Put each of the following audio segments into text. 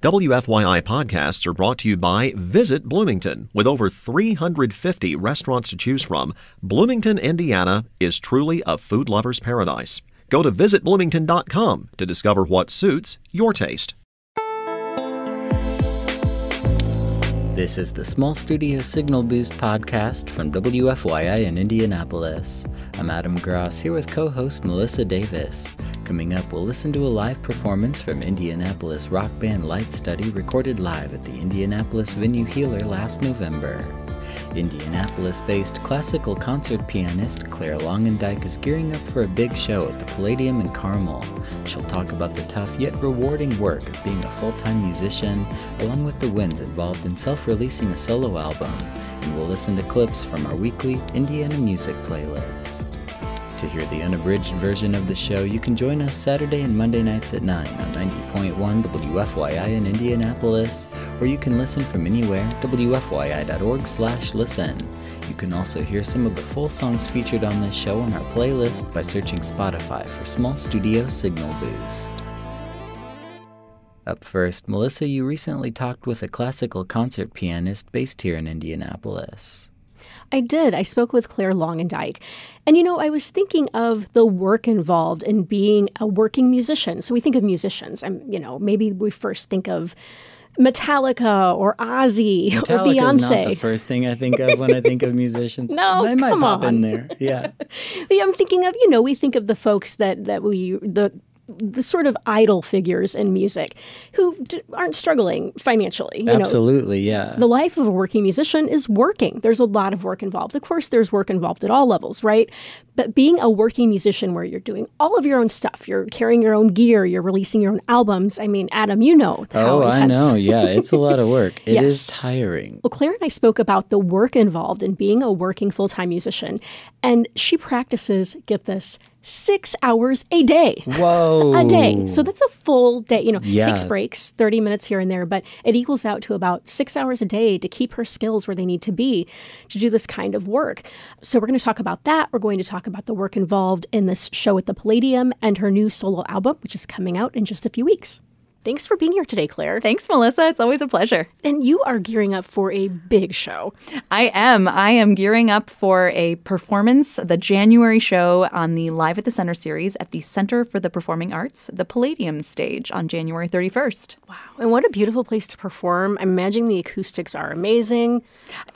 WFYI podcasts are brought to you by Visit Bloomington. With over 350 restaurants to choose from, Bloomington, Indiana is truly a food lover's paradise. Go to visitbloomington.com to discover what suits your taste. This is the Small Studio Signal Boost podcast from WFYI in Indianapolis. I'm Adam Gross here with co-host Melissa Davis. Coming up, we'll listen to a live performance from Indianapolis rock band Light Study recorded live at the Indianapolis Venue Healer last November. Indianapolis-based classical concert pianist Clare Longendyke is gearing up for a big show at the Palladium in Carmel. She'll talk about the tough yet rewarding work of being a full-time musician, along with the wins involved in self-releasing a solo album. And we'll listen to clips from our weekly Indiana music playlist. To hear the unabridged version of the show, you can join us Saturday and Monday nights at 9 on 90.1 WFYI in Indianapolis, or you can listen from anywhere, WFYI.org/listen. You can also hear some of the full songs featured on this show on our playlist by searching Spotify for Small Studio Signal Boost. Up first, Melissa, you recently talked with a classical concert pianist based here in Indianapolis. I did. I spoke with Clare Longendyke. And, I was thinking of the work involved in being a working musician. So we think of musicians, and, maybe we first think of Metallica or Ozzy or Beyonce. Metallica's not the first thing I think of when I think of musicians. No, they might come pop on. in there. Yeah. I'm thinking of, we think of the folks the sort of idol figures in music who aren't struggling financially. Absolutely, yeah. The life of a working musician is working. There's a lot of work involved. Of course, there's work involved at all levels, right? But being a working musician where you're doing all of your own stuff, you're carrying your own gear, you're releasing your own albums. I mean, Adam, how intense. I know. Yeah, it's a lot of work. It Yes. is tiring. Well, Claire and I spoke about the work involved in being a working full-time musician. And she practices, get this, 6 hours a day. Whoa. A day. So that's a full day. Yeah. Takes breaks, 30 minutes here and there, but it equals out to about 6 hours a day to keep her skills where they need to be to do this kind of work. So we're going to talk about that. We're going to talk about the work involved in this show at the Palladium and her new solo album, which is coming out in just a few weeks. Thanks for being here today, Claire. Thanks, Melissa. It's always a pleasure. And you are gearing up for a big show. I am gearing up for a performance, the January show on the Live at the Center series at the Center for the Performing Arts, the Palladium stage on January 31st. Wow. And what a beautiful place to perform. I'm imagining the acoustics are amazing.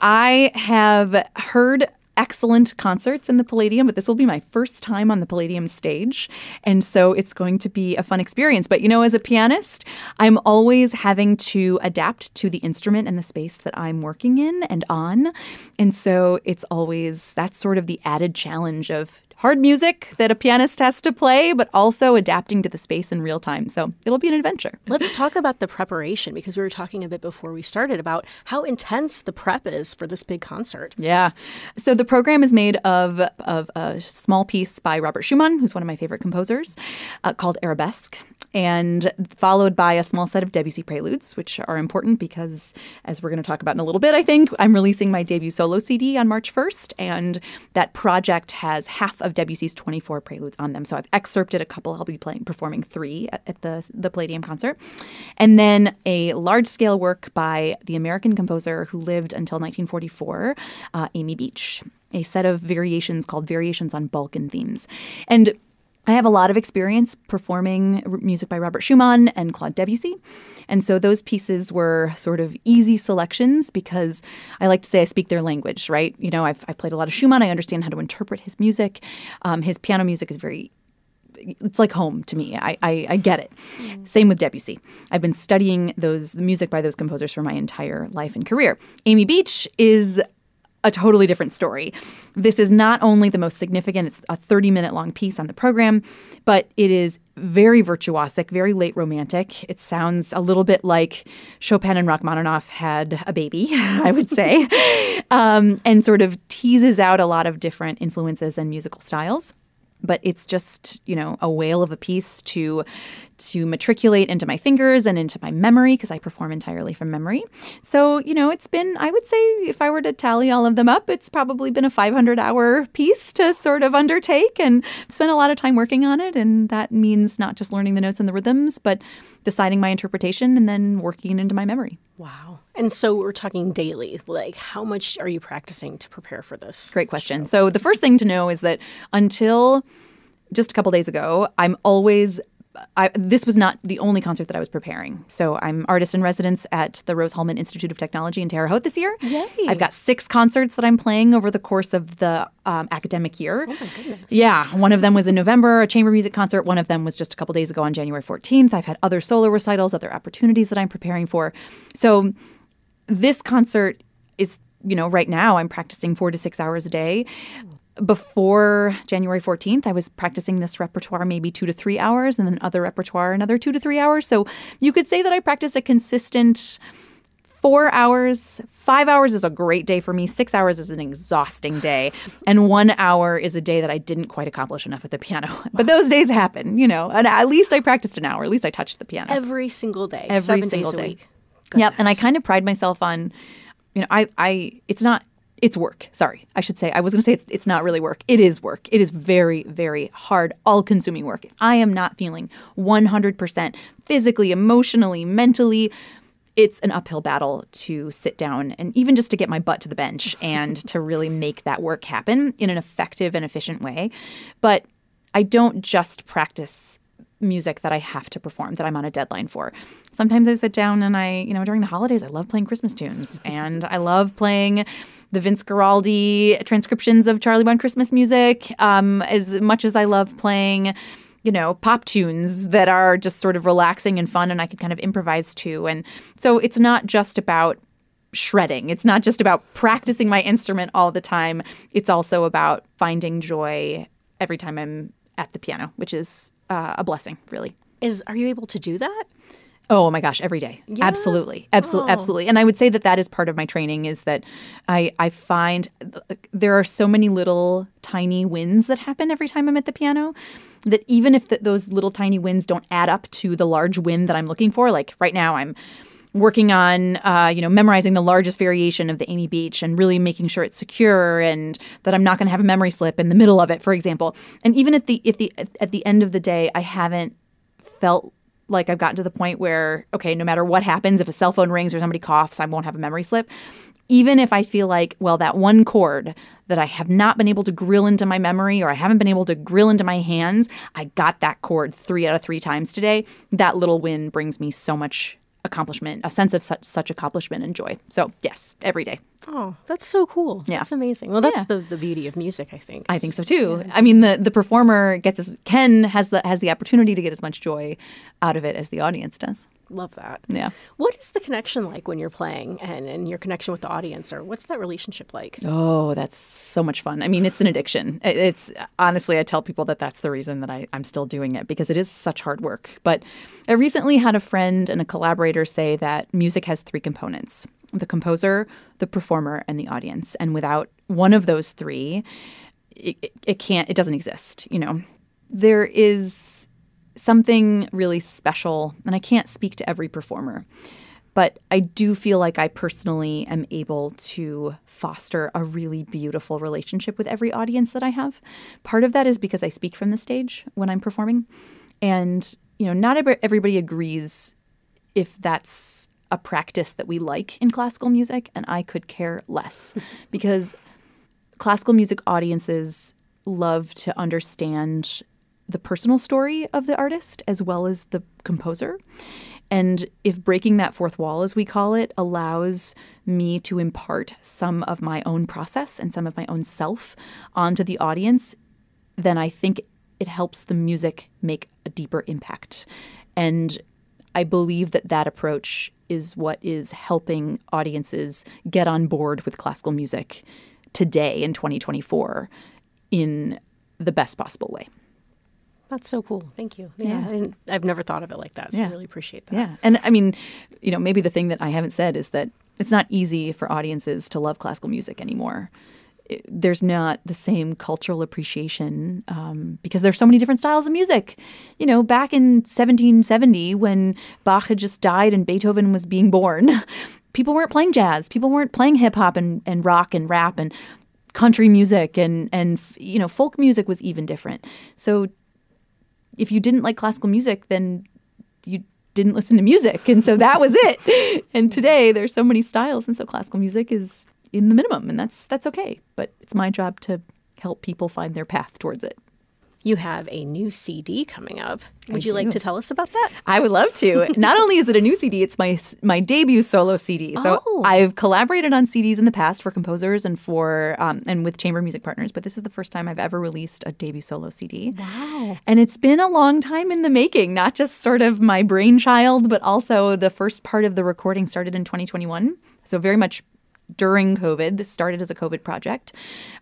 I have heard excellent concerts in the Palladium, but this will be my first time on the Palladium stage. And so it's going to be a fun experience. But, as a pianist, I'm always having to adapt to the instrument and the space that I'm working in and on. And so that's sort of the added challenge of hard music that a pianist has to play, but also adapting to the space in real time. So it'll be an adventure. Let's talk about the preparation, because we were talking a bit before we started about how intense the prep is for this big concert. Yeah. So the program is made of a small piece by Robert Schumann, who's one of my favorite composers, called Arabesque, and followed by a small set of Debussy preludes, which are important because, as we're going to talk about in a little bit, I think, I'm releasing my debut solo CD on March 1st, and that project has half of Debussy's 24 preludes on them. So I've excerpted a couple. I'll be performing 3 at the Palladium concert. And then a large-scale work by the American composer who lived until 1944, Amy Beach, a set of variations called Variations on Balkan Themes. And I have a lot of experience performing music by Robert Schumann and Claude Debussy. And so those pieces were sort of easy selections because I like to say I speak their language, right? I've played a lot of Schumann. I understand how to interpret his music. His piano music is it's like home to me. I get it. Same with Debussy. I've been studying the music by those composers for my entire life and career. Amy Beach is a totally different story. This is not only the most significant, it's a 30-minute long piece on the program, but it is very virtuosic, very late romantic. It sounds a little bit like Chopin and Rachmaninoff had a baby, I would say, and sort of teases out a lot of different influences and musical styles. But it's just, a whale of a piece to matriculate into my fingers and into my memory, because I perform entirely from memory. So, it's been, I would say, if I were to tally all of them up, it's probably been a 500-hour piece to sort of undertake, and spent a lot of time working on it. And that means not just learning the notes and the rhythms, but deciding my interpretation and then working it into my memory. Wow. And so we're talking daily. Like, how much are you practicing to prepare for this? Great question. So the first thing to know is that until just a couple days ago, this was not the only concert that I was preparing. So I'm artist in residence at the Rose-Hulman Institute of Technology in Terre Haute this year. Yay. I've got 6 concerts that I'm playing over the course of the academic year. Oh, my goodness. Yeah. One of them was in November, a chamber music concert. One of them was just a couple days ago on January 14th. I've had other solo recitals, other opportunities that I'm preparing for. So this concert is, right now I'm practicing 4 to 6 hours a day. Before January 14th, I was practicing this repertoire maybe 2 to 3 hours, and then other repertoire another 2 to 3 hours. So you could say that I practice a consistent 4 hours. 5 hours is a great day for me. 6 hours is an exhausting day. And 1 hour is a day that I didn't quite accomplish enough at the piano. Wow. But those days happen, And at least I practiced an hour. At least I touched the piano. Every single day. Every 7 single days a day. week. Yep. And I kind of pride myself on, it's work. Sorry. I should say, I was going to say it's not really work. It is work. It is very, very hard, all-consuming work. If I am not feeling 100% physically, emotionally, mentally, it's an uphill battle to sit down and even just to get my butt to the bench and to really make that work happen in an effective and efficient way. But I don't just practice music that I have to perform, that I'm on a deadline for. Sometimes I sit down and during the holidays, I love playing Christmas tunes. And I love playing the Vince Guaraldi transcriptions of Charlie Brown Christmas music as much as I love playing, pop tunes that are just sort of relaxing and fun and I can kind of improvise to. And so it's not just about shredding. It's not just about practicing my instrument all the time. It's also about finding joy every time I'm at the piano, which is a blessing, really. Are you able to do that? Oh my gosh, every day. Yeah? Absolutely. Absolutely. And I would say that is part of my training is that I find there are so many little tiny wins that happen every time I'm at the piano that even if those little tiny wins don't add up to the large win that I'm looking for, like right now I'm working on, memorizing the largest variation of the Amy Beach and really making sure it's secure and that I'm not going to have a memory slip in the middle of it, for example. And even at the end of the day, I haven't felt like I've gotten to the point where, okay, no matter what happens, if a cell phone rings or somebody coughs, I won't have a memory slip. Even if I feel like, well, that one chord that I have not been able to grill into my memory or I haven't been able to grill into my hands, I got that chord 3 out of 3 times today. That little win brings me so much accomplishment, a sense of such accomplishment and joy. So yes, every day. Oh, that's so cool. Yeah. That's amazing. Well, that's the beauty of music, I think. I think so too. Yeah. I mean, the performer has the opportunity to get as much joy out of it as the audience does. Love that. Yeah. What is the connection like when you're playing and your connection with the audience, or what's that relationship like? Oh, that's so much fun. I mean, it's an addiction. It's honestly, I tell people that's the reason that I'm still doing it because it is such hard work. But I recently had a friend and a collaborator say that music has 3 components: the composer, the performer, and the audience. And without one of those 3, it doesn't exist. There is something really special, and I can't speak to every performer, but I do feel like I personally am able to foster a really beautiful relationship with every audience that I have. Part of that is because I speak from the stage when I'm performing, and not everybody agrees if that's a practice that we like in classical music, and I could care less because classical music audiences love to understand the personal story of the artist as well as the composer. And if breaking that fourth wall, as we call it, allows me to impart some of my own process and some of my own self onto the audience, then I think it helps the music make a deeper impact. And I believe that approach is what is helping audiences get on board with classical music today in 2024 in the best possible way. That's so cool. Thank you. Yeah. I've never thought of it like that, so I really appreciate that. Yeah. And I mean, maybe the thing that I haven't said is that it's not easy for audiences to love classical music anymore. There's not the same cultural appreciation because there's so many different styles of music. Back in 1770, when Bach had just died and Beethoven was being born, people weren't playing jazz. People weren't playing hip hop and rock and rap and country music and folk music was even different. So if you didn't like classical music, then didn't listen to music. And so that was it. And today there's so many styles. And so classical music is in the minimum. And that's okay. But it's my job to help people find their path towards it. You have a new CD coming up. Would you like to tell us about that? I would love to. Not only is it a new CD, it's my debut solo CD. So I've collaborated on CDs in the past for composers and for and with chamber music partners, but this is the first time I've ever released a debut solo CD. Wow. And it's been a long time in the making, not just sort of my brainchild, but also the first part of the recording started in 2021. So very much during COVID. This started as a COVID project.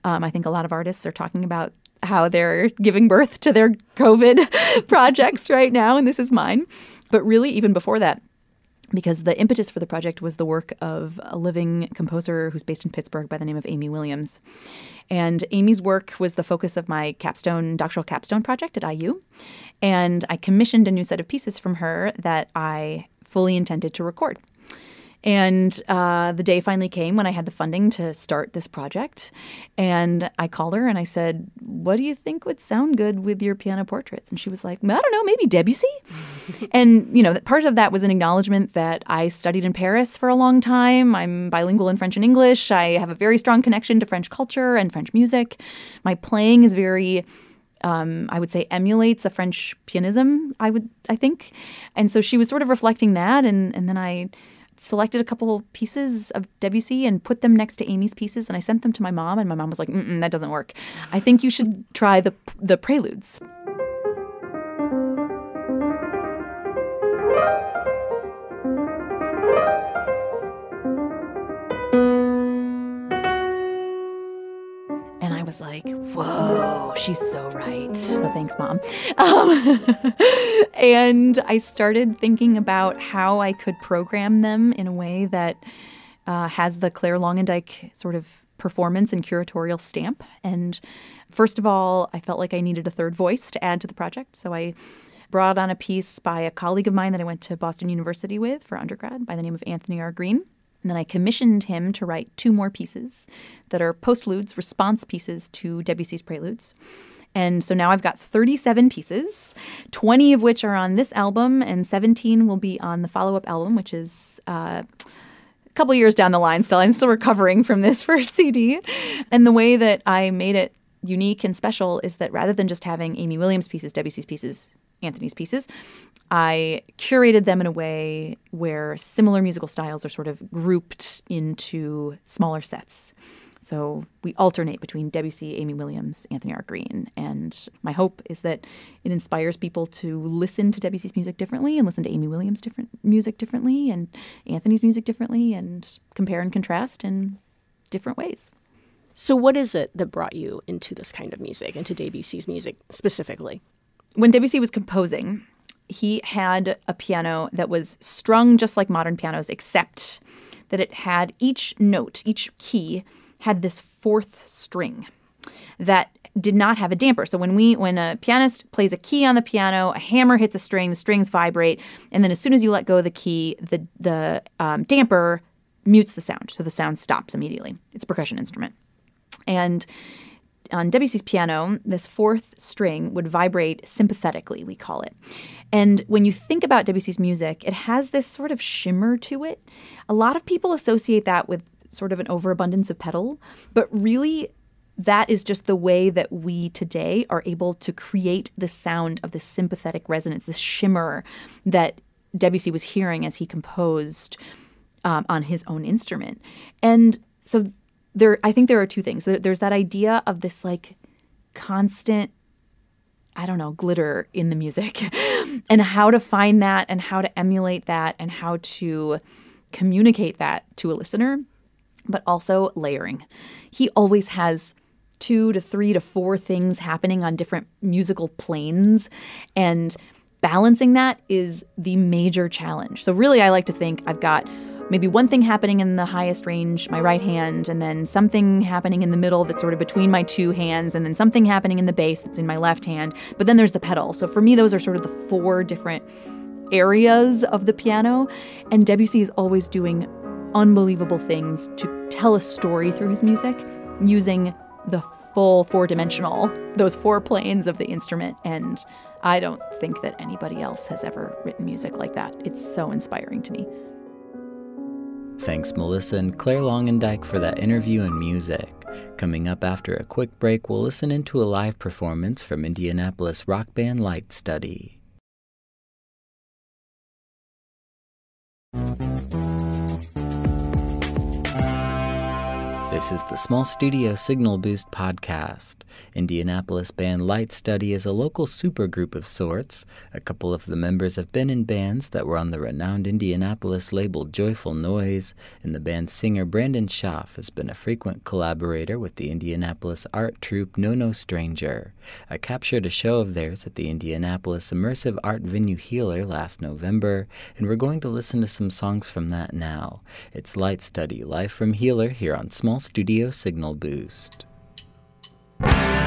I think a lot of artists are talking about how they're giving birth to their COVID projects right now, and this is mine. But really, even before that, because the impetus for the project was the work of a living composer who's based in Pittsburgh by the name of Amy Williams. And Amy's work was the focus of my doctoral capstone project at IU. And I commissioned a new set of pieces from her that I fully intended to record. And the day finally came when I had the funding to start this project. And I called her and I said, what do you think would sound good with your piano portraits? And she was like, I don't know, maybe Debussy? And, part of that was an acknowledgement that I studied in Paris for a long time. I'm bilingual in French and English. I have a very strong connection to French culture and French music. My playing is very... I would say emulates a French pianism, I think. And so she was sort of reflecting that. And then I selected a couple pieces of Debussy and put them next to Amy's pieces. And I sent them to my mom. And my mom was like, that doesn't work. I think you should try the preludes. And I was like, whoa, she's so right. So thanks, Mom. And I started thinking about how I could program them in a way that has the Clare Longendyke sort of performance and curatorial stamp. And first of all, I felt like I needed a third voice to add to the project. So I brought on a piece by a colleague of mine that I went to Boston University with for undergrad by the name of Anthony R. Green. And then I commissioned him to write 2 more pieces that are postludes, response pieces to Debussy's preludes. And so now I've got 37 pieces, 20 of which are on this album, and 17 will be on the follow-up album, which is a couple years down the line still. I'm still recovering from this first CD. And the way that I made it unique and special is that rather than just having Amy Williams' pieces, Debussy's pieces, Anthony's pieces, I curated them in a way where similar musical styles are sort of grouped into smaller sets. So we alternate between Debussy, Amy Williams, Anthony R. Green. And my hope is that it inspires people to listen to Debussy's music differently and listen to Amy Williams' music differently and Anthony's music differently and compare and contrast in different ways. So what is it that brought you into this kind of music, into Debussy's music specifically? When Debussy was composing, he had a piano that was strung just like modern pianos, except that it had each note, each key, had this 4th string that did not have a damper. So when a pianist plays a key on the piano, a hammer hits a string, the strings vibrate, and then as soon as you let go of the key, the damper mutes the sound. So the sound stops immediately. It's a percussion instrument. And on Debussy's piano, this 4th string would vibrate sympathetically, we call it. And when you think about Debussy's music, it has this sort of shimmer to it. A lot of people associate that with sort of an overabundance of pedal, but really that is just the way that we today are able to create the sound of this sympathetic resonance, this shimmer that Debussy was hearing as he composed on his own instrument. And so I think there are 2 things. There's that idea of this like constant, glitter in the music and how to find that and how to emulate that and how to communicate that to a listener, but also layering. He always has 2 to 3 to 4 things happening on different musical planes, and balancing that is the major challenge. So really, I like to think I've got maybe one thing happening in the highest range, my right hand, and then something happening in the middle that's sort of between my 2 hands, and then something happening in the bass that's in my left hand. But then there's the pedal. So for me, those are sort of the 4 different areas of the piano. And Debussy is always doing unbelievable things to tell a story through his music using the full 4-dimensional, those 4 planes of the instrument and I don't think that anybody else has ever written music like that. It's so inspiring to me. Thanks, Melissa and Clare Longendyke, for that interview and music. Coming up after a quick break, we'll listen into a live performance from Indianapolis rock band Light Study. This is the Small Studio Signal Boost podcast. Indianapolis band Light Study is a local supergroup of sorts. A couple of the members have been in bands that were on the renowned Indianapolis label Joyful Noise, and the band's singer Brandon Schaff has been a frequent collaborator with the Indianapolis art troupe No Stranger. I captured a show of theirs at the Indianapolis Immersive Art Venue Healer last November, and we're going to listen to some songs from that now. It's Light Study, live from Healer, here on Small Studio Signal Boost. Oh,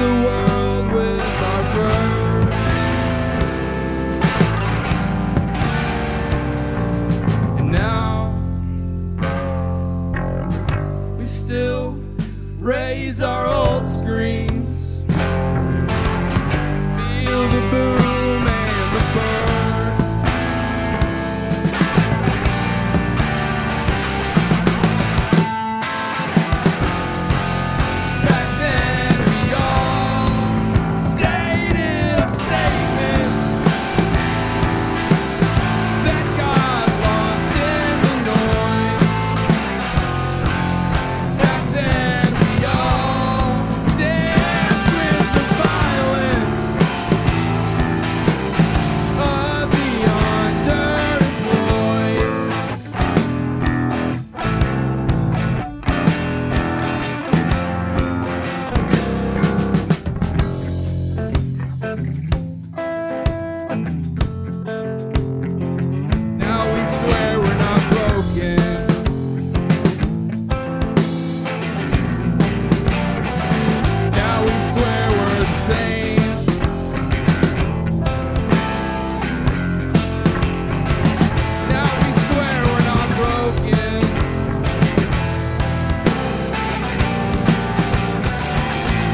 the world with our birds. And now we still raise our old screams, feel the boom and the burst. Back then we all stated statements that got lost in the noise. Back then we all danced with the violence of the underemployed. Now we swear we're not broken. Now we swear we're the same. Now we swear we're not broken.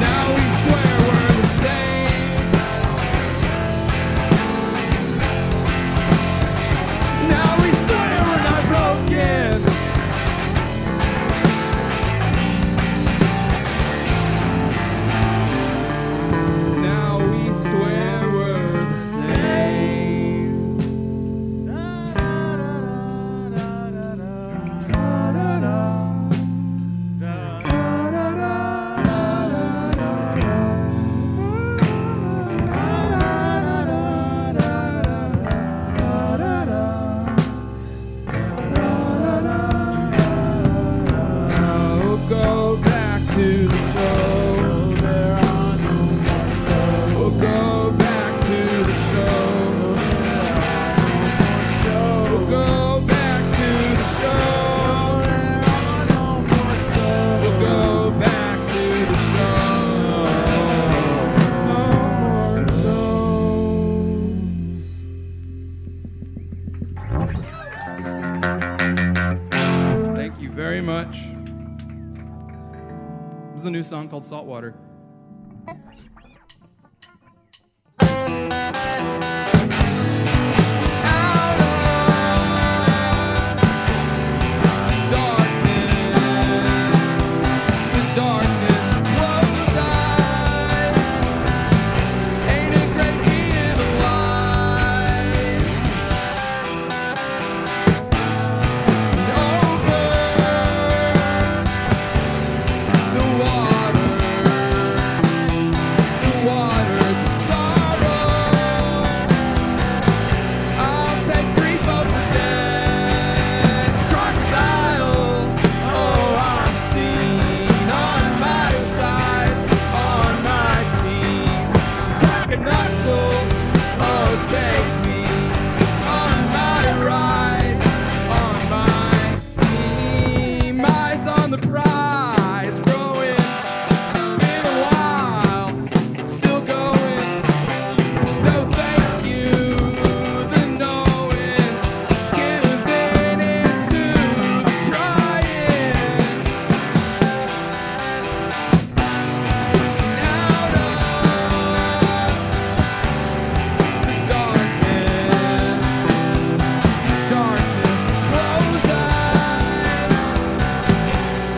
Now we swear we're the same. Now we swear we're not broken. Now we swear we're the same. We'll go back to the show. There are no more shows. We'll go back to the show. There are no more shows. We'll go back to the show. There are no more shows. We'll go back to the show. No more shows. Thank you very much. This is a new song called Saltwater. Out of darkness, the darkness closed eyes. Ain't it great being alive? And over the waters of sorrow. I'll take grief over death. Crocodile, oh, I'm seen on my side, on my team. Cracking knuckles, oh, take me on my ride, on my team. Eyes on the prize, growing. Been a while, still going. No thank you, the knowing. Giving into the trying. Out of the darkness, closed eyes.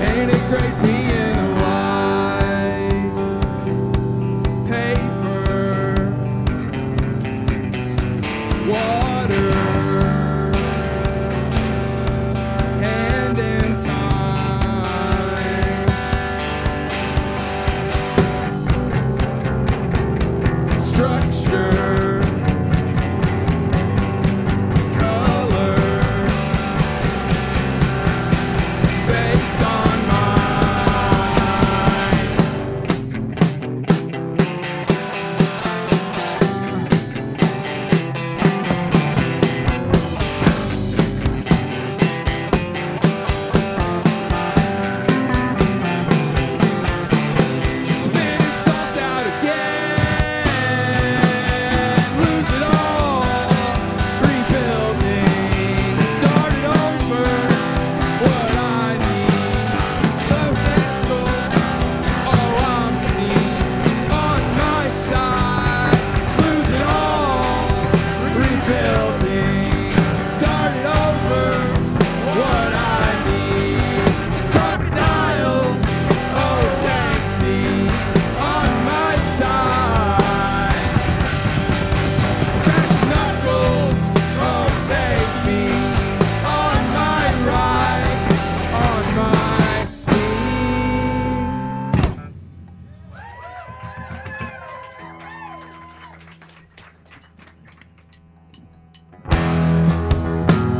Ain't it great being alive? Paper, water, hand in time. Structure, color, face on mine.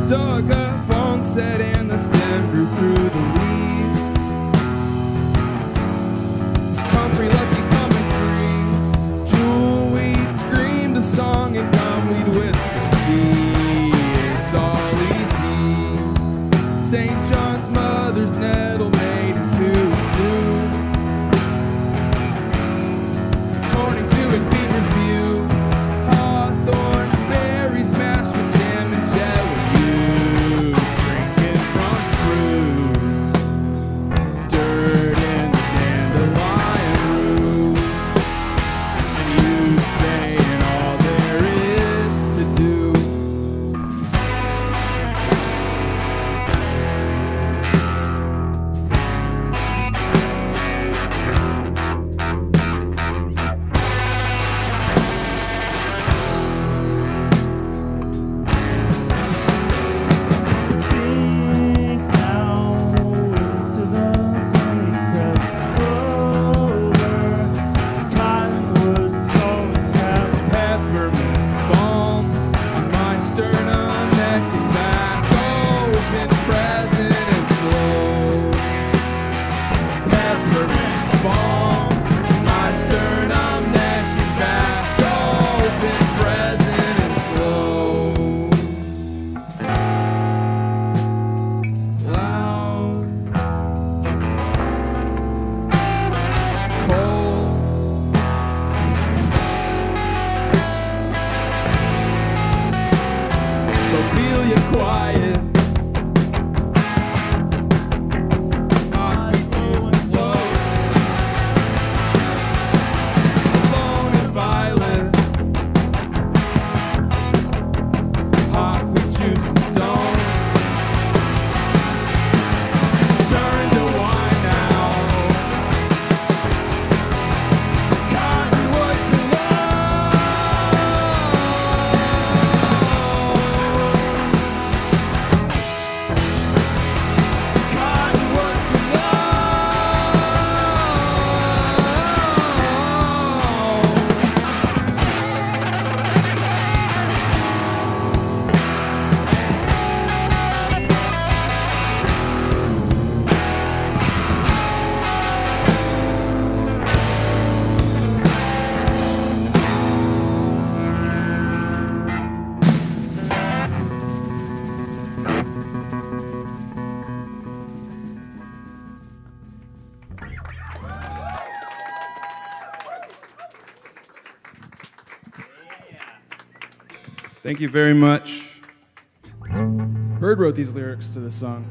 dug up on set and the stem grew through the leaves. Humphrey Lucky coming free. Jewel we'd screamed a song and gum we'd whisper, see, it's all easy. St. John's mother's nettle made into a stew. Morning dew and feverfew. Hawthorns, berries mashed with jam and jelly. Drinking from spruce. Dirt in the dandelion root. And you saying all there is to do. Sing out to the honeycrest clover, cottonwood, stone cap, Peppermint balm on my sternum, neck and back, open, present and slow. Peppermint balm on my sternum, neck and back, open, present and slow. Loud, cold, Lobelia quiet. Aqueducts and flows. Alone and violet. Hot with juice and stone. Turn to wine now. Cottonwood Cottonwood Thank you very much. Bird wrote these lyrics to the song.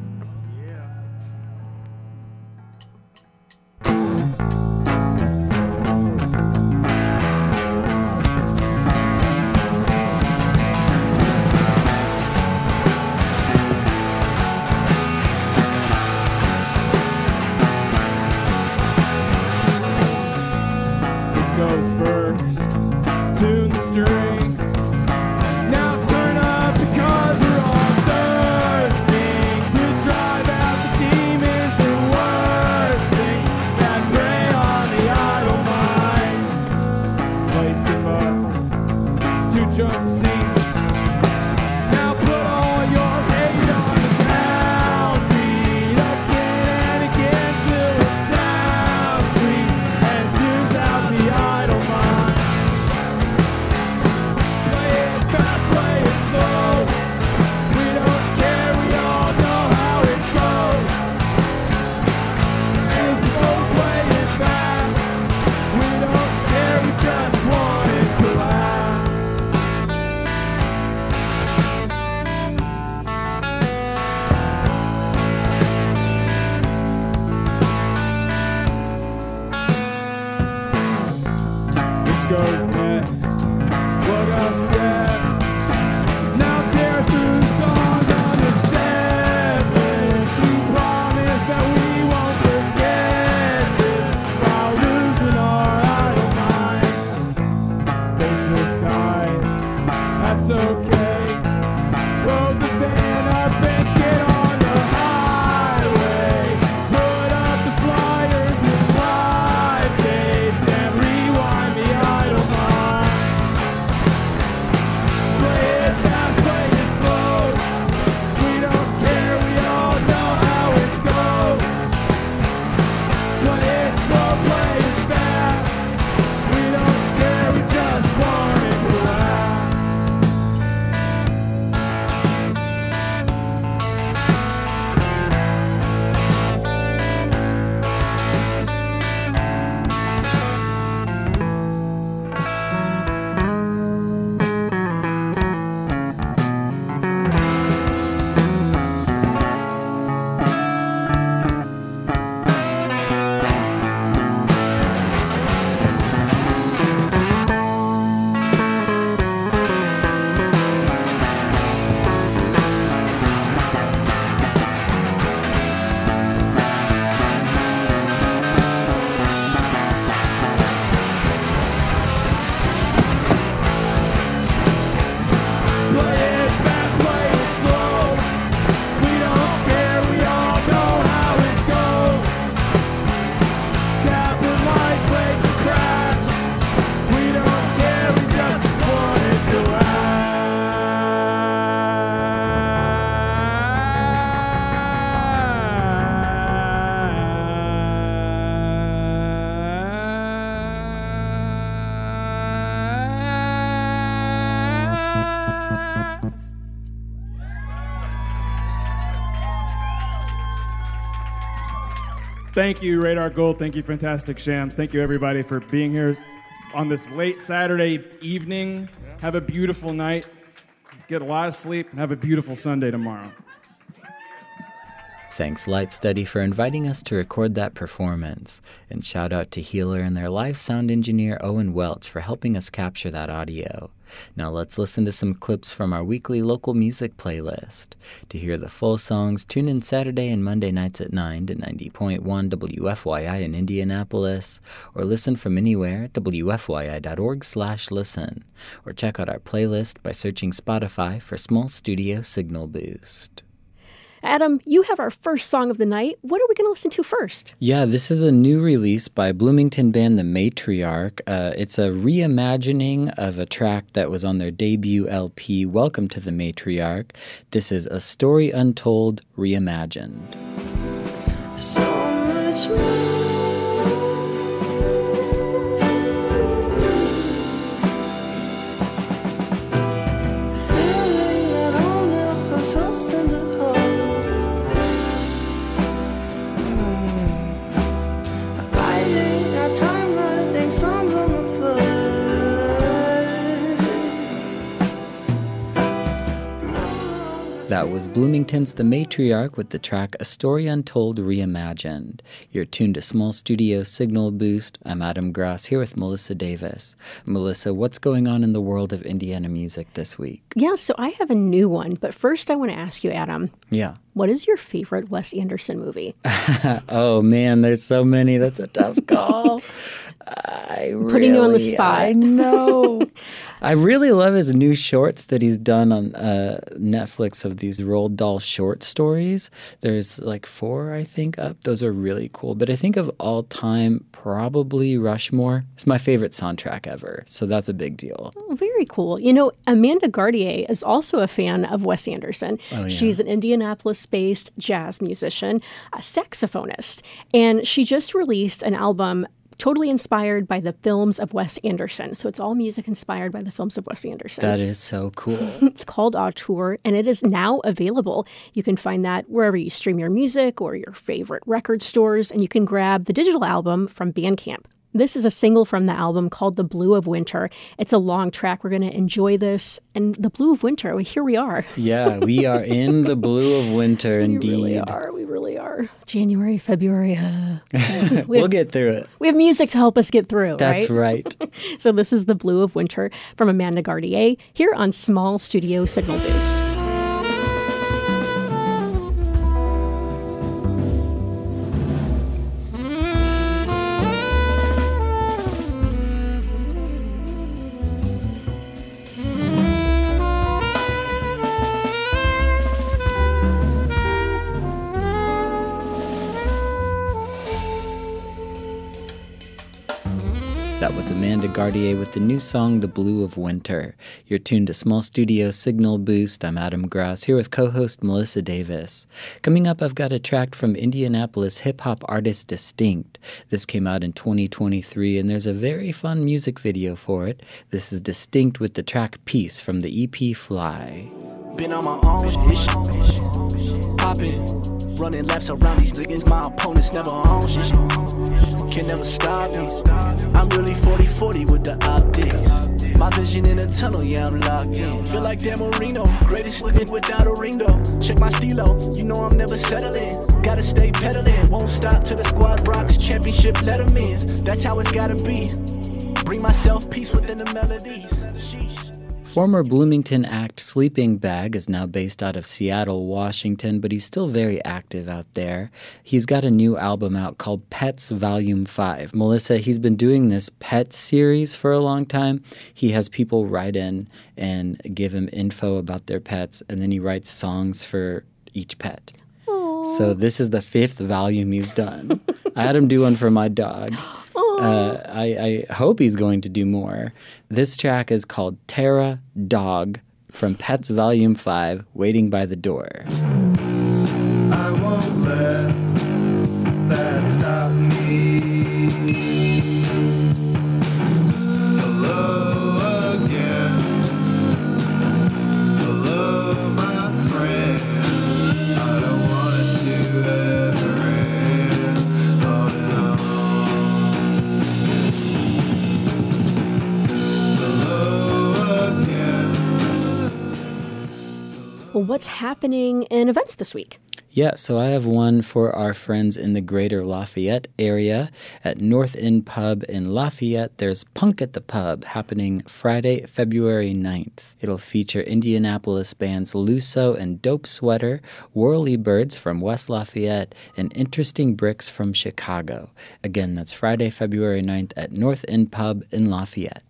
This goes first. Tune the strings. Now turn up because we're all thirsting to drive out the demons and worse things that prey on the idle mind. Place him up to jump seats. Now put all your hate on the downbeat again and again till it sounds sweet and tunes out the idle mind. Play it fast, play it slow. We don't care, we all know how it goes. If we both play it fast, we don't care, we just want it to last. This goes next. What up, steps? Now tear through the songs on the set list. We promise that we won't forget this while losing our idle minds. Bassist died, that's okay. Load the van up and get on the highway. Put up the flyers with live dates and rewind the idle mind. Play it fast, play it slow. Thank you, Radar Gold. Thank you, Fantastic Shams. Thank you, everybody, for being here on this late Saturday evening. Have a beautiful night. Get a lot of sleep and have a beautiful Sunday tomorrow. Thanks, Light Study, for inviting us to record that performance. And shout out to Healer and their live sound engineer, Owen Welch, for helping us capture that audio. Now let's listen to some clips from our weekly local music playlist. To hear the full songs, tune in Saturday and Monday nights at 9 to 90.1 WFYI in Indianapolis, or listen from anywhere at WFYI.org/listen, or check out our playlist by searching Spotify for Small Studio Signal Boost. Adam, you have our first song of the night. What are we going to listen to first? Yeah, this is a new release by Bloomington band The Matriarch. It's a reimagining of a track that was on their debut LP, Welcome to the Matriarch. This is A Story Untold Reimagined. So much more. Feeling that I'll never sustain the That was Bloomington's The Matriarch with the track A Story Untold Reimagined. You're tuned to Small Studio Signal Boost. I'm Adam Gross here with Melissa Davis. Melissa, what's going on in the world of Indiana music this week? Yeah, so I have a new one, but first I want to ask you, Adam. Yeah. What is your favorite Wes Anderson movie? Oh, man, there's so many. That's a tough call. Putting you on the spot. I know. I really love his new shorts that he's done on Netflix of these Roald Dahl short stories. There's like 4, I think, up. Those are really cool. But I think of all time, probably Rushmore. It's my favorite soundtrack ever. So that's a big deal. Oh, very cool. You know, Amanda Gardier is also a fan of Wes Anderson. Oh, yeah. She's an Indianapolis-based jazz musician, a saxophonist, and she just released an album totally inspired by the films of Wes Anderson. So it's all music inspired by the films of Wes Anderson. That is so cool. It's called Auteur, and it is now available. You can find that wherever you stream your music or your favorite record stores, and you can grab the digital album from Bandcamp. This is a single from the album called The Blue of Winter. It's a long track. We're going to enjoy this. And The Blue of Winter, well, here we are. Yeah, we are in the blue of winter, indeed. We really are. January, February. We'll get through it. We have music to help us get through, That's right? So this is The Blue of Winter from Amanda Gardier here on Small Studio Signal Boost. That was Amanda Gardier with the new song, The Blue of Winter. You're tuned to Small Studio Signal Boost. I'm Adam Gross here with co-host Melissa Davis. Coming up, I've got a track from Indianapolis hip-hop artist Distinct. This came out in 2023, and there's a very fun music video for it. This is Distinct with the track Peace from the EP Fly. Been on my own shit, poppin', running laps around these niggas. My opponents never own shit, can never stop me. I'm really 40-40 with the optics. My vision in a tunnel, yeah, I'm locked in. Feel like Dan Marino, greatest looking without a ring though. Check my stilo, you know I'm never settling. Gotta stay pedaling, won't stop till the squad rocks championship lettermans. That's how it's gotta be. Bring myself peace within the melodies. Sheesh. Former Bloomington act Sleeping Bag is now based out of Seattle, Washington, but he's still very active out there. He's got a new album out called Pets Volume 5. Melissa, he's been doing this pet series for a long time. He has people write in and give him info about their pets, and then he writes songs for each pet. Aww. So this is the 5th volume he's done. I had him do one for my dog. I hope he's going to do more. This track is called Terra Dog from Pets Volume 5, Waiting by the Door. I won't let that stop me. Hello again. Hello, my friend. I don't want it to ever end. Oh. Well, what's happening in events this week? Yeah, so I have one for our friends in the greater Lafayette area. At North End Pub in Lafayette, there's Punk at the Pub happening Friday, February 9th. It'll feature Indianapolis bands Luso and Dope Sweater, Whirly Birds from West Lafayette, and Interesting Bricks from Chicago. Again, that's Friday, February 9th at North End Pub in Lafayette.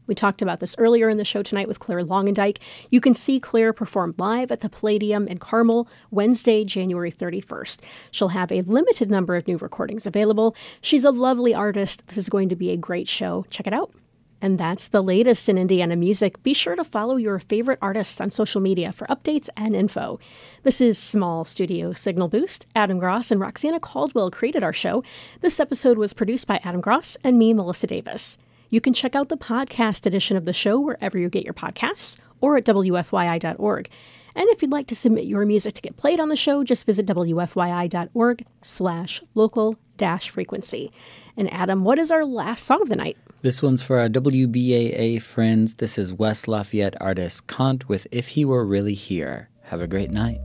We talked about this earlier in the show tonight with Clare Longendyke. You can see Clare perform live at the Palladium in Carmel Wednesday, January 31st. She'll have a limited number of new recordings available. She's a lovely artist. This is going to be a great show. Check it out. And that's the latest in Indiana music. Be sure to follow your favorite artists on social media for updates and info. This is Small Studio Signal Boost. Adam Gross and Roxana Caldwell created our show. This episode was produced by Adam Gross and me, Melissa Davis. You can check out the podcast edition of the show wherever you get your podcasts or at WFYI.org. And if you'd like to submit your music to get played on the show, just visit WFYI.org/local-frequency. And Adam, what is our last song of the night? This one's for our WBAA friends. This is West Lafayette artist Kant with If He Were Really Here. Have a great night.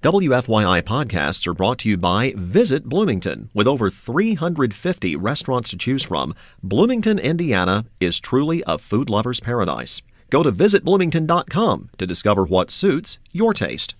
WFYI podcasts are brought to you by Visit Bloomington. With over 350 restaurants to choose from, Bloomington, Indiana is truly a food lover's paradise. Go to visitbloomington.com to discover what suits your taste.